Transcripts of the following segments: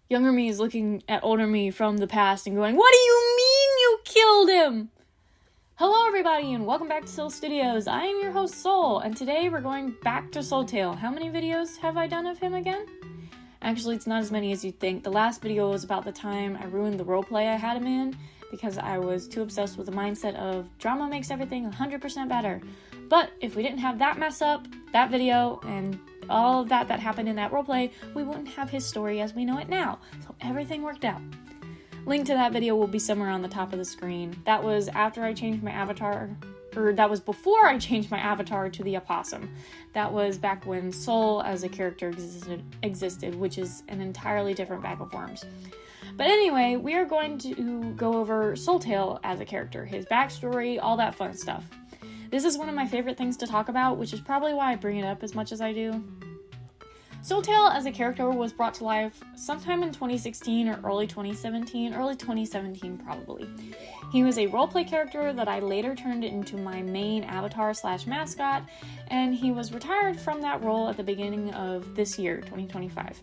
Younger me is looking at older me from the past and going, "What do you mean you killed him?" Hello everybody and welcome back to Soul Studios. I am your host Soul, and today we're going back to Soultail. How many videos have I done of him again? Actually, it's not as many as you'd think. The last video was about the time I ruined the roleplay I had him in because I was too obsessed with the mindset of drama makes everything 100% better. But if we didn't have that mess up, that video, and all of that happened in that roleplay, we wouldn't have his story as we know it now. So everything worked out. Link to that video will be somewhere on the top of the screen. That was after I changed my avatar, or that was before I changed my avatar to the opossum. That was back when Soul as a character existed, which is an entirely different bag of worms. But anyway, we are going to go over Soultail as a character, his backstory, all that fun stuff. This is one of my favorite things to talk about, which is probably why I bring it up as much as I do. Soultail as a character was brought to life sometime in 2016 or early 2017 probably. He was a roleplay character that I later turned into my main avatar / mascot, and he was retired from that role at the beginning of this year, 2025.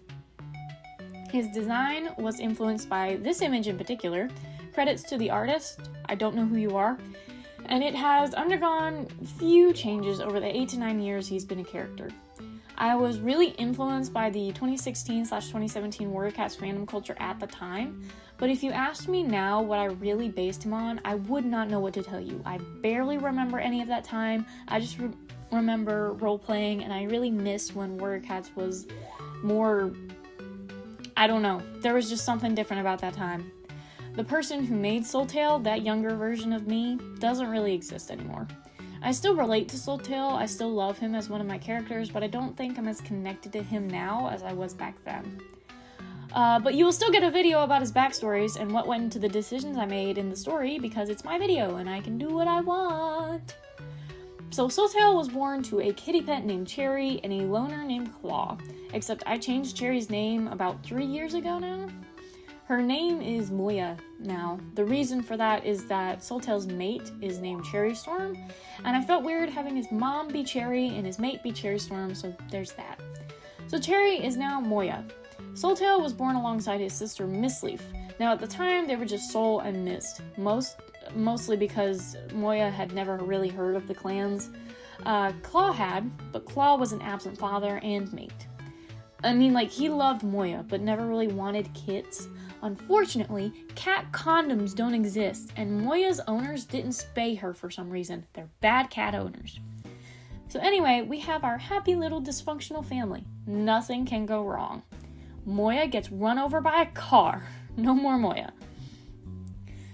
His design was influenced by this image in particular. Credits to the artist, I don't know who you are, and it has undergone few changes over the 8 to 9 years he's been a character. I was really influenced by the 2016/2017 Warrior Cats fandom culture at the time, but if you asked me now what I really based him on, I would not know what to tell you. I barely remember any of that time. I just remember role-playing, and I really miss when Warrior Cats was more, I don't know, there was just something different about that time. The person who made Soultail, that younger version of me, doesn't really exist anymore. I still relate to Soultail, I still love him as one of my characters, but I don't think I'm as connected to him now as I was back then. But you will still get a video about his backstories and what went into the decisions I made in the story because it's my video and I can do what I want. So Soultail was born to a kitty pet named Cherry and a loner named Claw, except I changed Cherry's name about 3 years ago now. Her name is Moya now. The reason for that is that Soultail's mate is named Cherry Storm, and I felt weird having his mom be Cherry and his mate be Cherry Storm, so there's that. So Cherry is now Moya. Soultail was born alongside his sister Mistleaf. Now at the time they were just Soul and Mist, mostly because Moya had never really heard of the clans. Claw had, but Claw was an absent father and mate. I mean, like, he loved Moya, but never really wanted kits. Unfortunately, cat condoms don't exist, and Moya's owners didn't spay her for some reason. They're bad cat owners. So anyway, we have our happy little dysfunctional family. Nothing can go wrong. Moya gets run over by a car. No more Moya.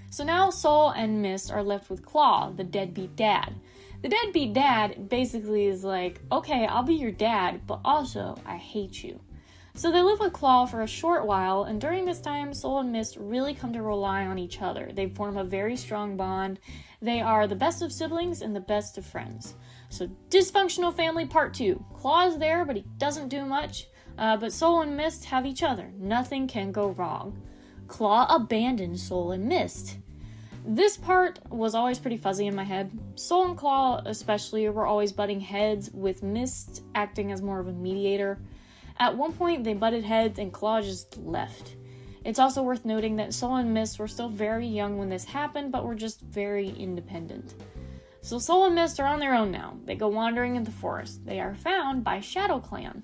So now Soul and Mist are left with Claw, the deadbeat dad. The deadbeat dad basically is like, okay, I'll be your dad, but also, I hate you. So they live with Claw for a short while, and during this time, Soul and Mist really come to rely on each other. They form a very strong bond. They are the best of siblings and the best of friends. So dysfunctional family part 2. Claw's there, but he doesn't do much. But Soul and Mist have each other. Nothing can go wrong. Claw abandons Soul and Mist. This part was always pretty fuzzy in my head. Soul and Claw especially were always butting heads, with Mist acting as more of a mediator. At one point they butted heads and Claw just left. It's also worth noting that Soul and Mist were still very young when this happened, but were just very independent. So Soul and Mist are on their own now. They go wandering in the forest. They are found by ShadowClan.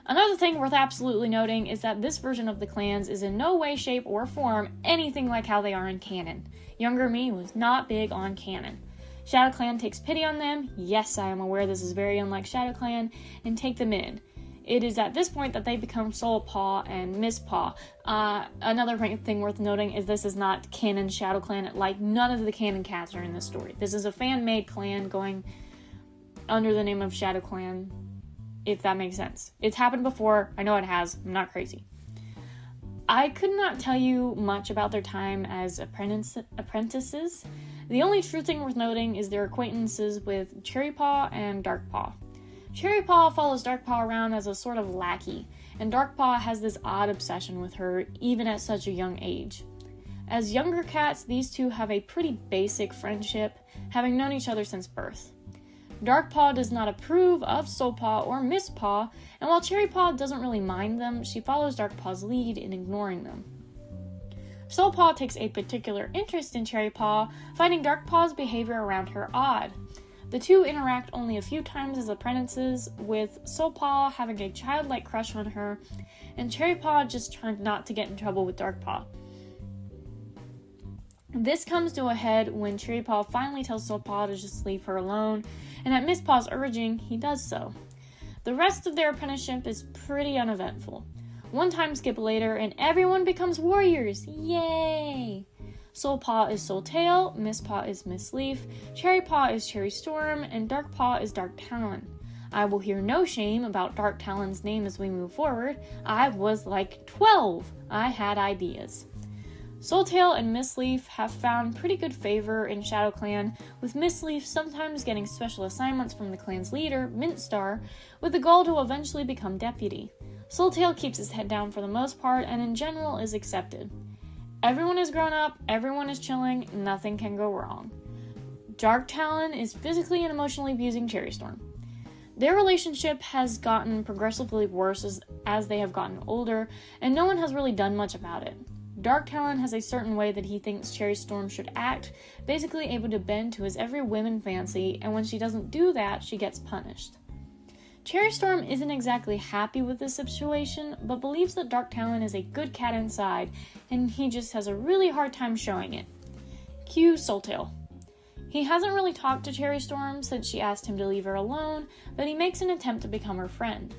Another thing worth absolutely noting is that this version of the clans is in no way, shape, or form anything like how they are in canon. Younger me was not big on canon. ShadowClan takes pity on them, yes, I am aware this is very unlike ShadowClan, and take them in. It is at this point that they become Soul Paw and Miss Paw. Another thing worth noting is this is not canon ShadowClan, like none of the canon cats are in this story. This is a fan-made clan going under the name of ShadowClan, if that makes sense. It's happened before, I know it has, I'm not crazy. I could not tell you much about their time as apprentices. The only true thing worth noting is their acquaintances with Cherry Paw and Dark Paw. Cherry Paw follows Dark Paw around as a sort of lackey, and Dark Paw has this odd obsession with her, even at such a young age. As younger cats, these two have a pretty basic friendship, having known each other since birth. Darkpaw does not approve of Soulpaw or Mistpaw, and while Cherrypaw doesn't really mind them, she follows Darkpaw's lead in ignoring them. Soulpaw takes a particular interest in Cherrypaw, finding Darkpaw's behavior around her odd. The two interact only a few times as apprentices, with Soulpaw having a childlike crush on her, and Cherrypaw just trying not to get in trouble with Darkpaw. This comes to a head when Cherrypaw finally tells Soulpaw to just leave her alone, and at Mistpaw's urging, he does so. The rest of their apprenticeship is pretty uneventful. One time skip later, and everyone becomes warriors! Yay! Soulpaw is Soultail, Mistpaw is Mistleaf, Cherrypaw is Cherrystorm, and Darkpaw is Darktalon. I will hear no shame about Darktalon's name as we move forward. I was like 12. I had ideas. Soultail and Mistleaf have found pretty good favor in ShadowClan, with Mistleaf sometimes getting special assignments from the clan's leader, Mintstar, with the goal to eventually become deputy. Soultail keeps his head down for the most part, and in general is accepted. Everyone is grown up, everyone is chilling, nothing can go wrong. Darktalon is physically and emotionally abusing Cherrystorm. Their relationship has gotten progressively worse as they have gotten older, and no one has really done much about it. Darktalon has a certain way that he thinks Cherrystorm should act, basically able to bend to his every whim and fancy, and when she doesn't do that, she gets punished. Cherrystorm isn't exactly happy with this situation, but believes that Darktalon is a good cat inside, and he just has a really hard time showing it. Cue Soultail. He hasn't really talked to Cherrystorm since she asked him to leave her alone, but he makes an attempt to become her friend.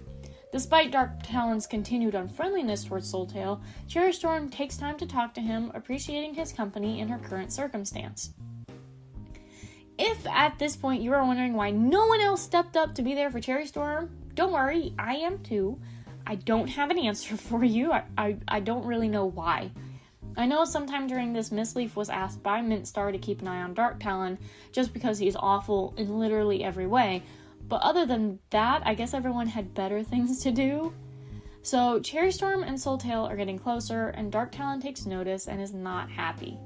Despite Darktalon's continued unfriendliness towards Soultail, Cherrystorm takes time to talk to him, appreciating his company in her current circumstance. If at this point you are wondering why no one else stepped up to be there for Cherrystorm, don't worry, I am too. I don't have an answer for you. I don't really know why. I know sometime during this, Mistleaf was asked by Mintstar to keep an eye on Darktalon, just because he's awful in literally every way. But other than that, I guess everyone had better things to do. So Cherrystorm and Soultail are getting closer, and Darktalon takes notice and is not happy.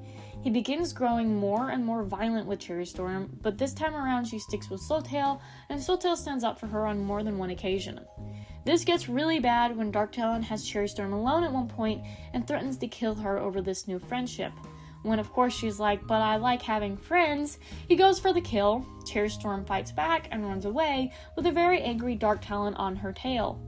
He begins growing more and more violent with Cherrystorm, but this time around she sticks with Soultail, and Soultail stands up for her on more than one occasion. This gets really bad when Darktalon has Cherrystorm alone at one point and threatens to kill her over this new friendship. When of course she's like, but I like having friends, he goes for the kill. Cherrystorm fights back and runs away with a very angry Darktalon on her tail.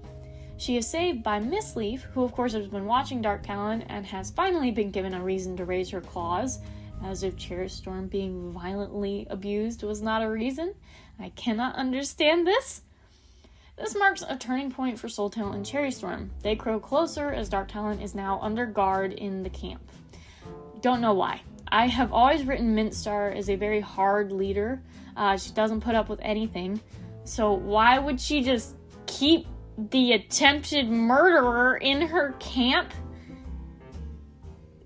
She is saved by Mistleaf, who of course has been watching Darktalon and has finally been given a reason to raise her claws, as if Cherrystorm being violently abused was not a reason. I cannot understand this. This marks a turning point for Soultail and Cherrystorm. They grow closer as Darktalon is now under guard in the camp. Don't know why. I have always written Mintstar as a very hard leader. She doesn't put up with anything. So why would she just keep the attempted murderer in her camp?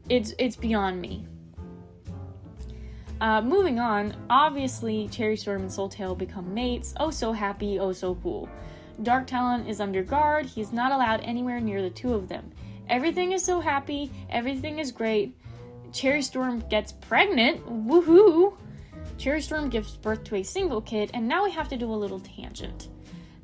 It's beyond me. Moving on, obviously Cherrystorm and Soultail become mates. Oh so happy, oh so cool. Darktalon is under guard. He's not allowed anywhere near the two of them. Everything is so happy, everything is great. Cherrystorm gets pregnant, woohoo! Cherrystorm gives birth to a single kid, and now we have to do a little tangent.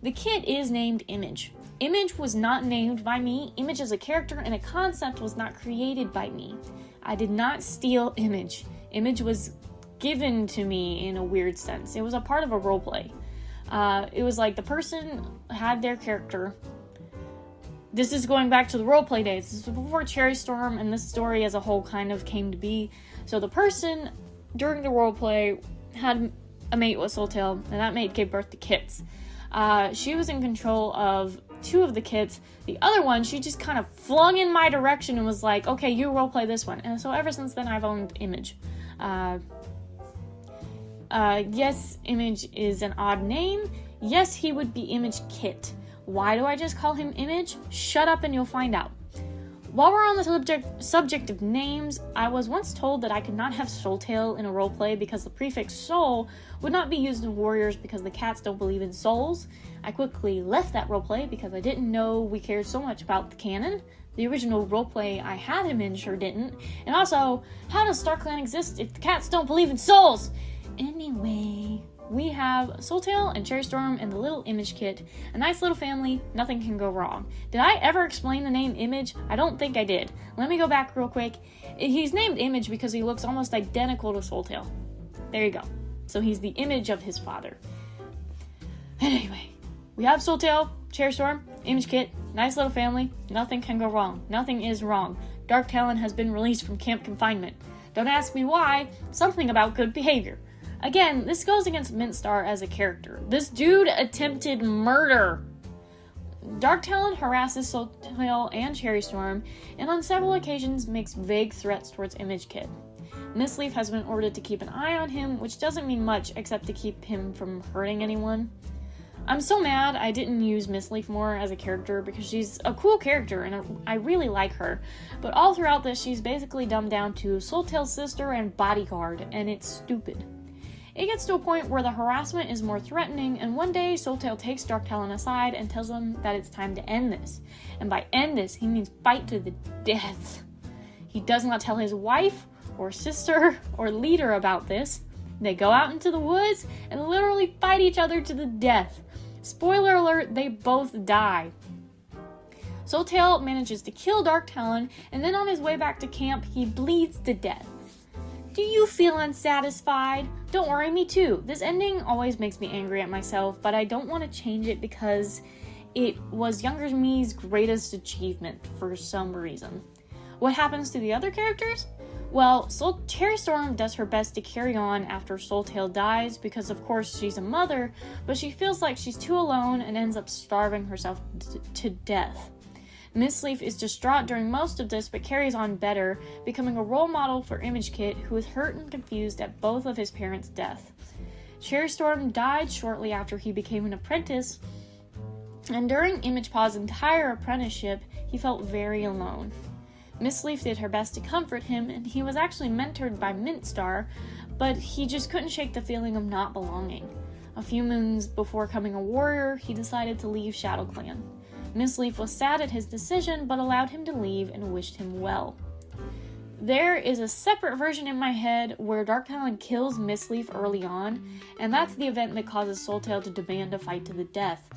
The kid is named Image. Image was not named by me. Image as a character and a concept was not created by me. I did not steal Image. Image was given to me in a weird sense. It was a part of a roleplay. It was like the person had their character. This is going back to the roleplay days. This was before Cherrystorm and this story as a whole kind of came to be. So the person, during the roleplay, had a mate with Soultail, and that mate gave birth to kids. She was in control of two of the kids. The other one, she just kind of flung in my direction and was like, okay, you roleplay this one. And so ever since then, I've owned Image. Yes, Image is an odd name. Yes, he would be Image Kit. Why do I just call him Image? Shut up and you'll find out. While we're on the subject of names, I was once told that I could not have Soultail in a roleplay because the prefix soul would not be used in warriors because the cats don't believe in souls. I quickly left that roleplay because I didn't know we cared so much about the canon. The original roleplay I had him in sure didn't. And also, how does StarClan exist if the cats don't believe in souls? Anyway, we have Soultail and Cherry Storm and the little Image Kit. A nice little family, nothing can go wrong. Did I ever explain the name Image? I don't think I did. Let me go back real quick. He's named Image because he looks almost identical to Soultail. There you go. So he's the image of his father. Anyway, we have Soultail, Cherry Storm, Image Kit, nice little family, nothing can go wrong. Nothing is wrong. Dark Talon has been released from camp confinement. Don't ask me why, something about good behavior. Again, this goes against Mintstar as a character. This dude attempted murder. Dark Talon harasses Soultail and Cherry Storm, and on several occasions makes vague threats towards Image Kit. Mistleaf has been ordered to keep an eye on him, which doesn't mean much except to keep him from hurting anyone. I'm so mad I didn't use Mistleaf more as a character because she's a cool character and I really like her. But all throughout this, she's basically dumbed down to Soultail's sister and bodyguard, and it's stupid. It gets to a point where the harassment is more threatening, and one day Soultail takes Dark Talon aside and tells him that it's time to end this. And by end this, he means fight to the death. He does not tell his wife or sister or leader about this. They go out into the woods and literally fight each other to the death. Spoiler alert, they both die. Soultail manages to kill Dark Talon, and then on his way back to camp, he bleeds to death. Do you feel unsatisfied? Don't worry, me too. This ending always makes me angry at myself, but I don't want to change it because it was younger me's greatest achievement for some reason. What happens to the other characters? Well, Cherry Storm does her best to carry on after Soultail dies because of course she's a mother, but she feels like she's too alone and ends up starving herself to death. Mistleaf is distraught during most of this but carries on better, becoming a role model for Image Kit, who is hurt and confused at both of his parents' death. Cherry Storm died shortly after he became an apprentice, and during Image Paw's entire apprenticeship, he felt very alone. Mistleaf did her best to comfort him, and he was actually mentored by Mintstar, but he just couldn't shake the feeling of not belonging. A few moons before becoming a warrior, he decided to leave ShadowClan. Mistleaf was sad at his decision, but allowed him to leave and wished him well. There is a separate version in my head where Dark Talon kills Mistleaf early on, and that's the event that causes Soultail to demand a fight to the death.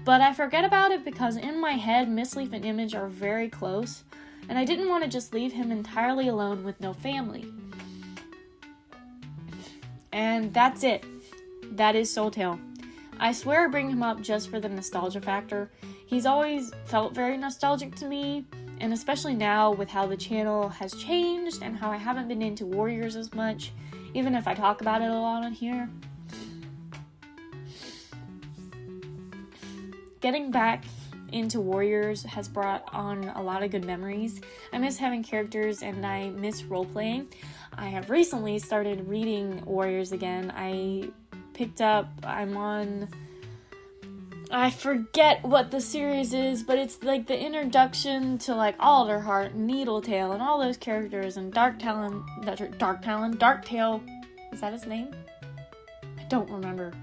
But I forget about it because in my head, Mistleaf and Image are very close, and I didn't want to just leave him entirely alone with no family. And that's it. That is Soultail. I swear I bring him up just for the nostalgia factor. He's always felt very nostalgic to me, and especially now with how the channel has changed and how I haven't been into Warriors as much, even if I talk about it a lot on here. Getting back into Warriors has brought on a lot of good memories. I miss having characters and I miss role-playing. I have recently started reading Warriors again. I forget what the series is, but it's like the introduction to like Alderheart, Needletail, and all those characters, and Darktail, is that his name? I don't remember.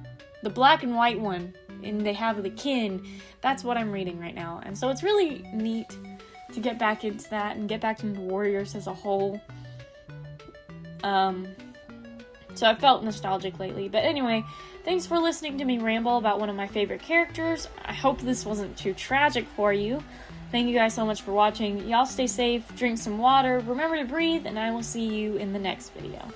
The black and white one, and they have the kin. That's what I'm reading right now, and so it's really neat to get back into that and get back into Warriors as a whole. So I felt nostalgic lately. But anyway, thanks for listening to me ramble about one of my favorite characters. I hope this wasn't too tragic for you. Thank you guys so much for watching. Y'all stay safe, drink some water, remember to breathe, and I will see you in the next video.